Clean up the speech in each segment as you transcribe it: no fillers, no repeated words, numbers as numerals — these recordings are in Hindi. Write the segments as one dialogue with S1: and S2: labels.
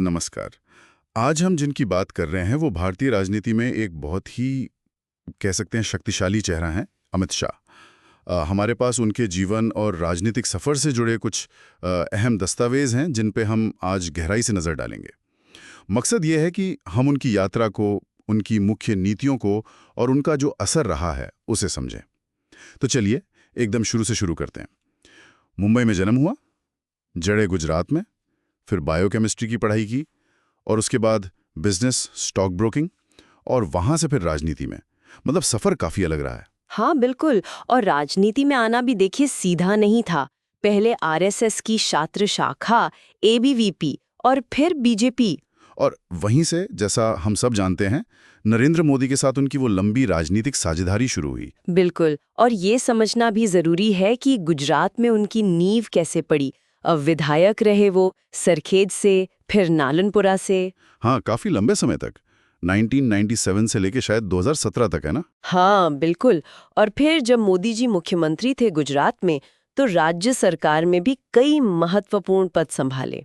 S1: नमस्कार। आज हम जिनकी बात कर रहे हैं वो भारतीय राजनीति में एक बहुत ही कह सकते हैं शक्तिशाली चेहरा हैं, अमित शाह। हमारे पास उनके जीवन और राजनीतिक सफ़र से जुड़े कुछ अहम दस्तावेज हैं जिन पे हम आज गहराई से नज़र डालेंगे। मकसद ये है कि हम उनकी यात्रा को, उनकी मुख्य नीतियों को और उनका जो असर रहा है उसे समझें। तो चलिए एकदम शुरू से शुरू करते हैं। मुंबई में जन्म हुआ, जड़े गुजरात में, फिर बायोकेमिस्ट्री की पढ़ाई की और उसके बाद बिजनेस, स्टॉक ब्रोकिंग और वहां से फिर राजनीति में। मतलब सफर काफी अलग रहा है।
S2: हाँ बिल्कुल। और राजनीति में आना भी देखिए सीधा नहीं था। पहले आरएसएस की छात्र शाखा, एबीवीपी और फिर बीजेपी।
S1: और वहीं से, जैसा हम सब जानते हैं, नरेंद्र मोदी के साथ उनकी वो लंबी राजनीतिक साझेदारी शुरू हुई।
S2: बिल्कुल। और ये समझना भी जरूरी है कि गुजरात में उनकी नींव कैसे पड़ी। अब विधायक रहे वो सरखेज से, फिर नालनपुरा से।
S1: हाँ, काफी लंबे समय तक, 1997 से लेके शायद 2017 तक, है ना?
S2: हाँ बिल्कुल। और फिर जब मोदी जी मुख्यमंत्री थे गुजरात में, तो राज्य सरकार में भी कई महत्वपूर्ण पद संभाले।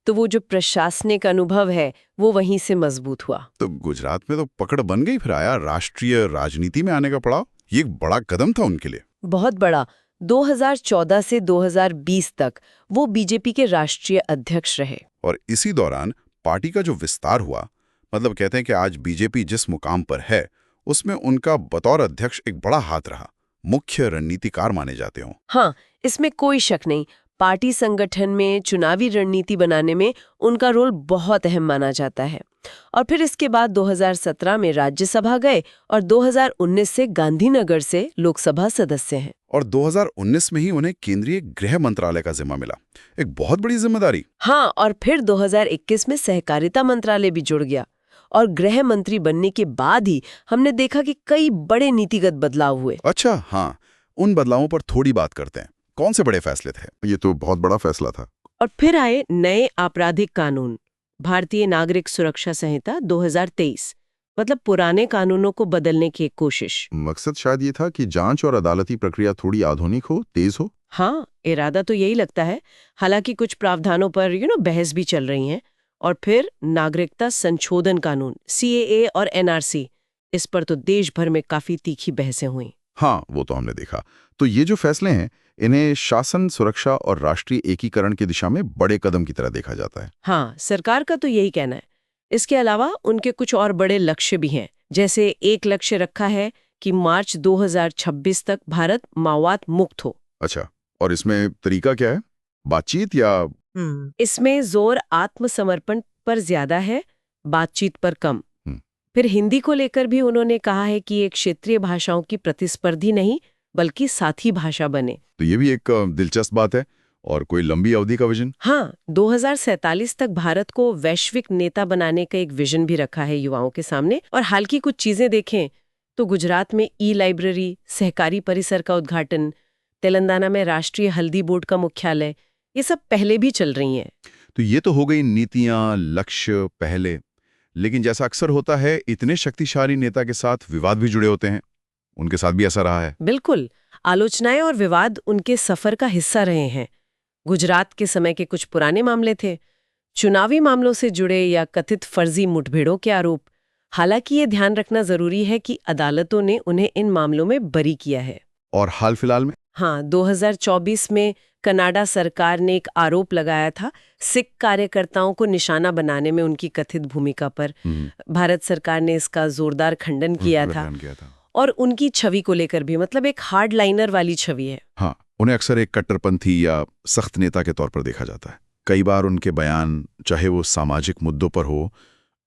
S2: तो वो जो प्रशासनिक अनुभव है वो वहीं से मजबूत हुआ।
S1: तो गुजरात में तो पकड़ बन गई, फिर आया राष्ट्रीय राजनीति में आने का पड़ाव। ये एक बड़ा कदम था उनके लिए।
S2: बहुत बड़ा। 2014 से 2020 तक वो बीजेपी के राष्ट्रीय अध्यक्ष रहे।
S1: और इसी दौरान पार्टी का जो विस्तार हुआ, मतलब कहते हैं कि आज बीजेपी जिस मुकाम पर है उसमें उनका बतौर अध्यक्ष एक बड़ा हाथ रहा। मुख्य रणनीतिकार माने जाते हों।
S2: हाँ, इसमें कोई शक नहीं। पार्टी संगठन में चुनावी रणनीति बनाने में उनका रोल बहुत अहम माना जाता है। और फिर इसके बाद 2017 में राज्यसभा गए और 2019 से गांधीनगर से लोकसभा सदस्य हैं।
S1: और 2019 में ही उन्हें केंद्रीय गृह मंत्रालय का जिम्मा मिला, एक बहुत बड़ी जिम्मेदारी।
S2: हाँ, और फिर 2021 में सहकारिता मंत्रालय भी जुड़ गया। और गृह मंत्री बनने के बाद ही हमने देखा कि कई बड़े नीतिगत बदलाव हुए।
S1: अच्छा, हाँ, उन बदलावों पर थोड़ी बात करते हैं। कौन से बड़े फैसले थे? ये तो बहुत बड़ा फैसला था।
S2: और फिर आए नए आपराधिक कानून, भारतीय नागरिक सुरक्षा संहिता 2023। मतलब पुराने कानूनों को बदलने की एक कोशिश।
S1: मकसद शायद ये था कि जांच और अदालती प्रक्रिया थोड़ी आधुनिक हो, तेज हो।
S2: हाँ, इरादा तो यही लगता है। हालांकि कुछ प्रावधानों पर बहस भी चल रही हैं। और फिर नागरिकता संशोधन कानून, सीएए और एनआरसी, इस पर तो देश भर में काफी तीखी बहसें हुई।
S1: हाँ, वो तो हमने देखा। तो ये जो फैसले हैं, इन्हें शासन, सुरक्षा और राष्ट्रीय एकीकरण की दिशा में बड़े कदम की तरह देखा जाता है।
S2: हाँ, सरकार का तो यही कहना है। इसके अलावा उनके कुछ और बड़े लक्ष्य भी हैं। जैसे एक लक्ष्य रखा है कि मार्च 2026 तक भारत माओवाद मुक्त हो।
S1: अच्छा, और इसमें तरीका क्या है? बातचीत या?
S2: इसमें जोर आत्मसमर्पण पर ज्यादा है, बातचीत पर कम। फिर हिंदी को लेकर भी उन्होंने कहा है कि एक क्षेत्रीय भाषाओं की प्रतिस्पर्धी नहीं बल्कि साथी भाषा बने।
S1: तो ये भी एक दिलचस्प बात है। और कोई लंबी अवधि का विजन?
S2: हाँ, 2047 तक भारत को वैश्विक नेता बनाने का एक विजन भी रखा है युवाओं के सामने। और हाल की कुछ चीजें देखें तो गुजरात में ई-लाइब्रेरी, सहकारी परिसर का उद्घाटन, तेलंगाना में राष्ट्रीय हल्दी बोर्ड का मुख्यालय, ये सब पहले भी चल रही हैं।
S1: तो ये तो हो गई नीतियां, लक्ष्य, पहले। लेकिन जैसा अक्सर होता है, इतने शक्तिशाली नेता के साथ विवाद भी जुड़े होते हैं। उनके साथ भी ऐसा रहा है?
S2: बिल्कुल। आलोचनाएं और विवाद उनके सफर का हिस्सा रहे हैं। गुजरात के समय के कुछ पुराने मामले थे, चुनावी मामलों से जुड़े या कथित फर्जी मुठभेड़ों के आरोप। हालांकि ये ध्यान रखना जरूरी है कि अदालतों ने उन्हें इन मामलों में बरी किया है।
S1: और हाल फिलहाल में?
S2: हाँ, 2024 में कनाडा सरकार ने एक आरोप लगाया था सिख कार्यकर्ताओं को निशाना बनाने में उनकी कथित भूमिका पर। भारत सरकार ने इसका जोरदार खंडन किया था। और उनकी छवि को लेकर भी, मतलब एक हार्ड लाइनर वाली छवि है।
S1: हाँ, उन्हें अक्सर एक कट्टरपंथी या सख्त नेता के तौर पर देखा जाता है। कई बार उनके बयान, चाहे वो सामाजिक मुद्दों पर हो,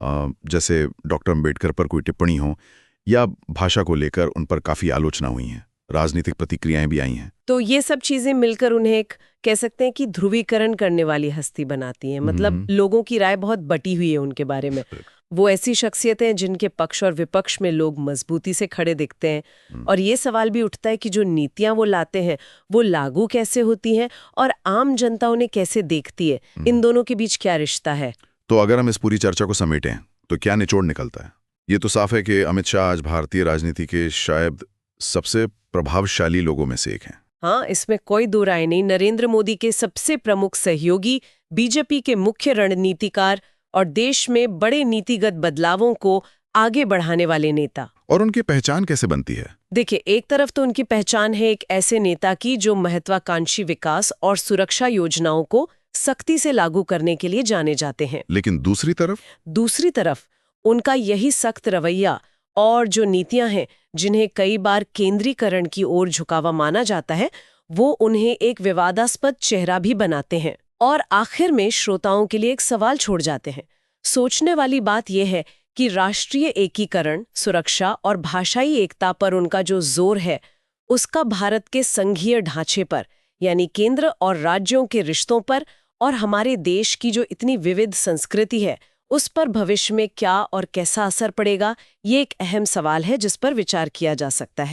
S1: जैसे डॉक्टर अम्बेडकर पर कोई टिप्पणी हो, या भाषा को लेकर उन पर काफी आलोचना हुई है, राजनीतिक प्रतिक्रियाएं भी आई हैं।
S2: तो ये सब चीजें मिलकर उन्हें एक, कह सकते हैं कि ध्रुवीकरण करने वाली हस्ती बनाती हैं। मतलब लोगों की राय बहुत बटी हुई है उनके बारे में। वो ऐसी शख्सियतें हैं जिनके पक्ष और विपक्ष में लोग मजबूती से खड़े दिखते हैं। और ये सवाल भी उठता है कि जो नीतियां वो लाते हैं वो लागू कैसे होती हैं और आम जनता उन्हें कैसे देखती है। इन दोनों के बीच क्या रिश्ता है?
S1: तो अगर हम इस पूरी चर्चा को समेटें तो क्या निचोड़ निकलता है? ये तो साफ है कि अमित शाह आज भारतीय राजनीति के शायद सबसे प्रभावशाली लोगों में से एक हैं।
S2: हाँ, इसमें कोई दो राय नहीं। नरेंद्र मोदी के सबसे प्रमुख सहयोगी, बीजेपी के मुख्य रणनीतिकार, और देश में बड़े नीतिगत बदलावों को आगे बढ़ाने वाले नेता।
S1: और उनकी पहचान कैसे बनती है?
S2: देखिए, एक तरफ तो उनकी पहचान है एक ऐसे नेता की जो महत्वाकांक्षी विकास और सुरक्षा योजनाओं को सख्ती से लागू करने के लिए जाने जाते हैं।
S1: लेकिन दूसरी तरफ उनका यही सख्त रवैया और जो नीतियां हैं जिन्हें कई बार केंद्रीकरण की ओर झुकावा माना जाता है, वो उन्हें एक विवादास्पद चेहरा भी बनाते हैं और आखिर में श्रोताओं के लिए एक सवाल छोड़ जाते हैं। सोचने वाली बात यह है कि राष्ट्रीय एकीकरण, सुरक्षा और भाषाई एकता पर उनका जो जोर है, उसका भारत के संघीय ढांचे पर, यानी केंद्र और राज्यों के रिश्तों पर, और हमारे देश की जो इतनी विविध संस्कृति है, उस पर भविष्य में क्या और कैसा असर पड़ेगा, ये एक अहम सवाल है जिस पर विचार किया जा सकता है।